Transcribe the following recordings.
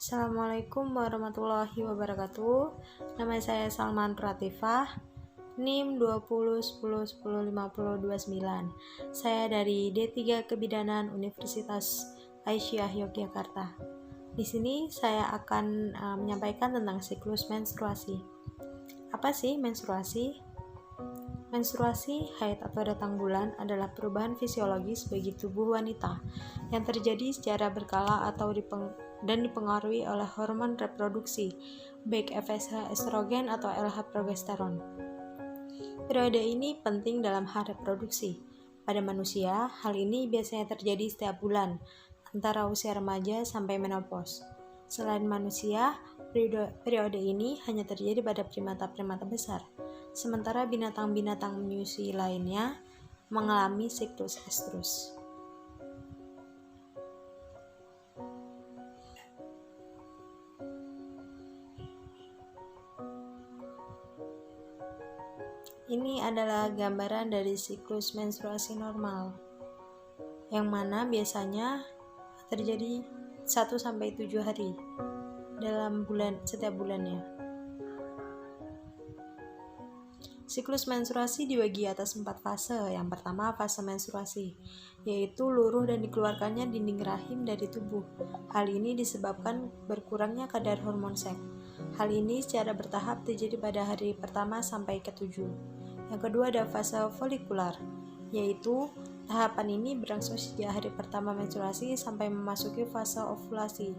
Assalamualaikum warahmatullahi wabarakatuh. Nama saya Salman Pratifah, NIM 2010105029. Saya dari D3 Kebidanan Universitas Aisyah Yogyakarta. Di sini saya akan menyampaikan tentang siklus menstruasi. Apa sih menstruasi? Menstruasi, haid atau datang bulan adalah perubahan fisiologis bagi tubuh wanita yang terjadi secara berkala atau dan dipengaruhi oleh hormon reproduksi, baik FSH estrogen atau LH progesteron. Periode ini penting dalam hal reproduksi. Pada manusia, hal ini biasanya terjadi setiap bulan, antara usia remaja sampai menopause. Selain manusia, periode ini hanya terjadi pada primata-primata besar, sementara binatang-binatang menyusui lainnya mengalami siklus estrus. Ini adalah gambaran dari siklus menstruasi normal, yang mana biasanya terjadi 1-7 hari dalam setiap bulannya. Siklus menstruasi dibagi atas 4 fase. Yang pertama, fase menstruasi, yaitu luruh dan dikeluarkannya dinding rahim dari tubuh. Hal ini disebabkan berkurangnya kadar hormon seks. Hal ini secara bertahap terjadi pada hari pertama sampai ke-7. Yang kedua ada fase folikular, yaitu tahapan ini berlangsung sejak hari pertama menstruasi sampai memasuki fase ovulasi.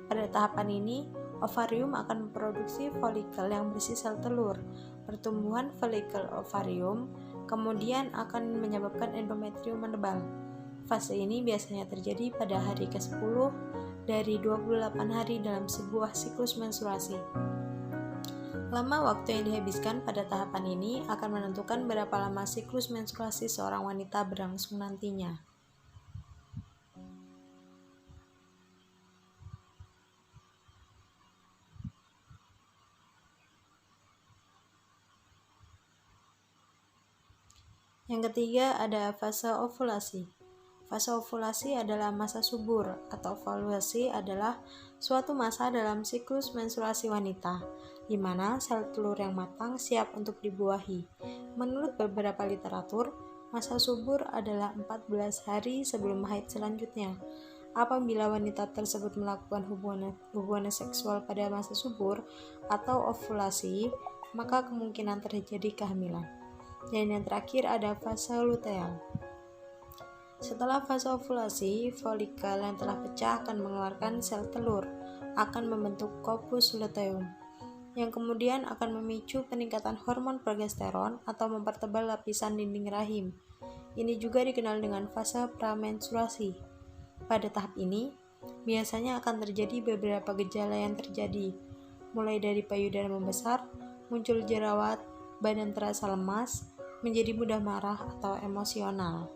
Pada tahapan ini, ovarium akan memproduksi folikel yang berisi sel telur. Pertumbuhan folikel ovarium kemudian akan menyebabkan endometrium menebal. Fase ini biasanya terjadi pada hari ke-10 dari 28 hari dalam sebuah siklus menstruasi. Lama waktu yang dihabiskan pada tahapan ini akan menentukan berapa lama siklus menstruasi seorang wanita berlangsung nantinya. Yang ketiga ada fase ovulasi. Fase ovulasi adalah masa subur, atau ovulasi adalah suatu masa dalam siklus menstruasi wanita, di mana sel telur yang matang siap untuk dibuahi. Menurut beberapa literatur, masa subur adalah 14 hari sebelum haid selanjutnya. Apabila wanita tersebut melakukan hubungan seksual pada masa subur atau ovulasi, maka kemungkinan terjadi kehamilan. Dan yang terakhir ada fase luteal. Setelah fase ovulasi, folikel yang telah pecah akan mengeluarkan sel telur, akan membentuk corpus luteum, yang kemudian akan memicu peningkatan hormon progesteron atau mempertebal lapisan dinding rahim. Ini juga dikenal dengan fase pramenstruasi. Pada tahap ini, biasanya akan terjadi beberapa gejala yang terjadi, mulai dari payudara membesar, muncul jerawat, badan terasa lemas, menjadi mudah marah atau emosional.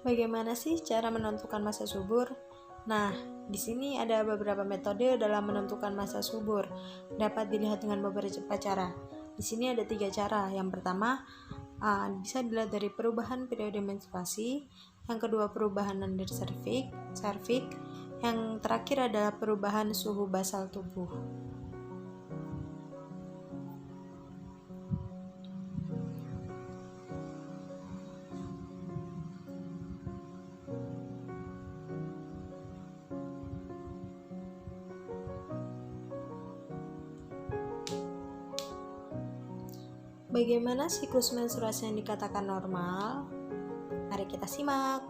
Bagaimana sih cara menentukan masa subur? Nah, di sini ada beberapa metode dalam menentukan masa subur. Dapat dilihat dengan beberapa cara. Di sini ada 3 cara. Yang pertama, bisa dilihat dari perubahan periode menstruasi. Yang kedua, perubahan nadir serviks. Yang terakhir adalah perubahan suhu basal tubuh. Bagaimana siklus menstruasi yang dikatakan normal? Mari kita simak.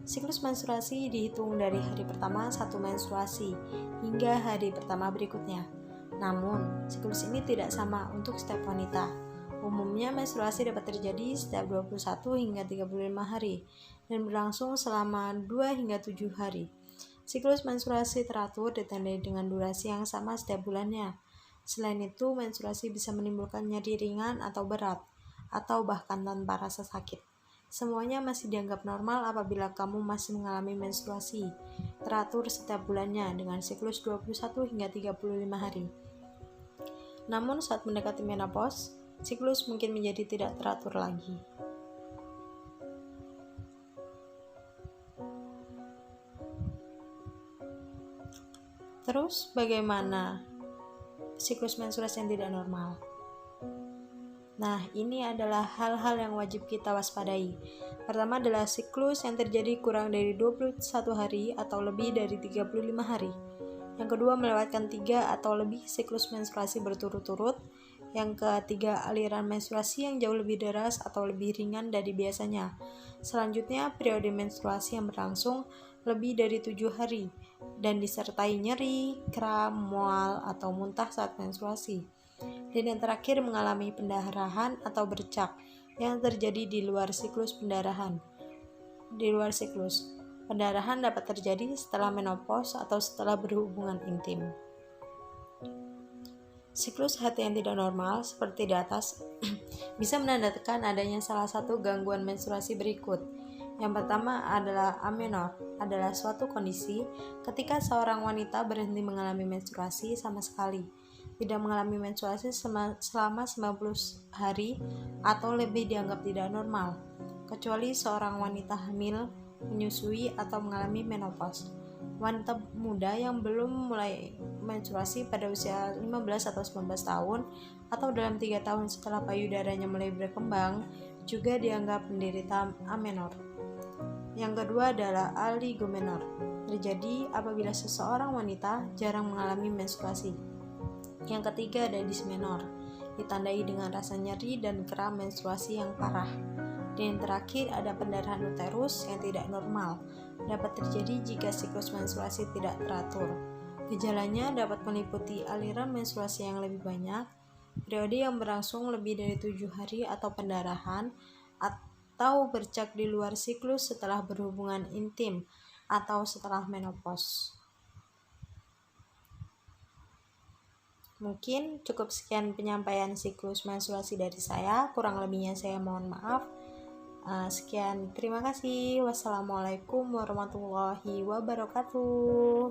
Siklus menstruasi dihitung dari hari pertama 1 menstruasi hingga hari pertama berikutnya. Namun, siklus ini tidak sama untuk setiap wanita. Umumnya menstruasi dapat terjadi setiap 21 hingga 35 hari dan berlangsung selama 2 hingga 7 hari. Siklus menstruasi teratur ditandai dengan durasi yang sama setiap bulannya. Selain itu, menstruasi bisa menimbulkan nyeri ringan atau berat, atau bahkan tanpa rasa sakit. Semuanya masih dianggap normal apabila kamu masih mengalami menstruasi teratur setiap bulannya dengan siklus 21 hingga 35 hari. Namun saat mendekati menopause, siklus mungkin menjadi tidak teratur lagi. Terus bagaimana siklus menstruasi yang tidak normal? Nah, ini adalah hal-hal yang wajib kita waspadai. Pertama adalah siklus yang terjadi kurang dari 21 hari atau lebih dari 35 hari. Yang kedua, melewatkan 3 atau lebih siklus menstruasi berturut-turut. Yang ketiga, aliran menstruasi yang jauh lebih deras atau lebih ringan dari biasanya. Selanjutnya, periode menstruasi yang berlangsung lebih dari 7 hari dan disertai nyeri, kram, mual, atau muntah saat menstruasi. Dan yang terakhir, mengalami pendarahan atau bercak yang terjadi di luar siklus pendarahan. Di luar siklus, pendarahan dapat terjadi setelah menopause atau setelah berhubungan intim. Siklus hati yang tidak normal seperti di atas bisa menandakan adanya salah satu gangguan menstruasi berikut. Yang pertama adalah amenorrh, adalah suatu kondisi ketika seorang wanita berhenti mengalami menstruasi sama sekali, tidak mengalami menstruasi selama 90 hari atau lebih dianggap tidak normal, kecuali seorang wanita hamil, menyusui, atau mengalami menopause. Wanita muda yang belum mulai menstruasi pada usia 15 atau 19 tahun atau dalam 3 tahun setelah payudaranya mulai berkembang juga dianggap menderita amenorrh. Yang kedua adalah oligomenorrh, terjadi apabila seseorang wanita jarang mengalami menstruasi. Yang ketiga ada dysmenorrh, ditandai dengan rasa nyeri dan kram menstruasi yang parah. Dan yang terakhir ada pendarahan uterus yang tidak normal, dapat terjadi jika siklus menstruasi tidak teratur. Gejalanya dapat meliputi aliran menstruasi yang lebih banyak, periode yang berlangsung lebih dari 7 hari atau pendarahan, atau bercak di luar siklus setelah berhubungan intim atau setelah menopause. Mungkin cukup sekian penyampaian siklus menstruasi dari saya, kurang lebihnya saya mohon maaf. Sekian, terima kasih. Wassalamualaikum warahmatullahi wabarakatuh.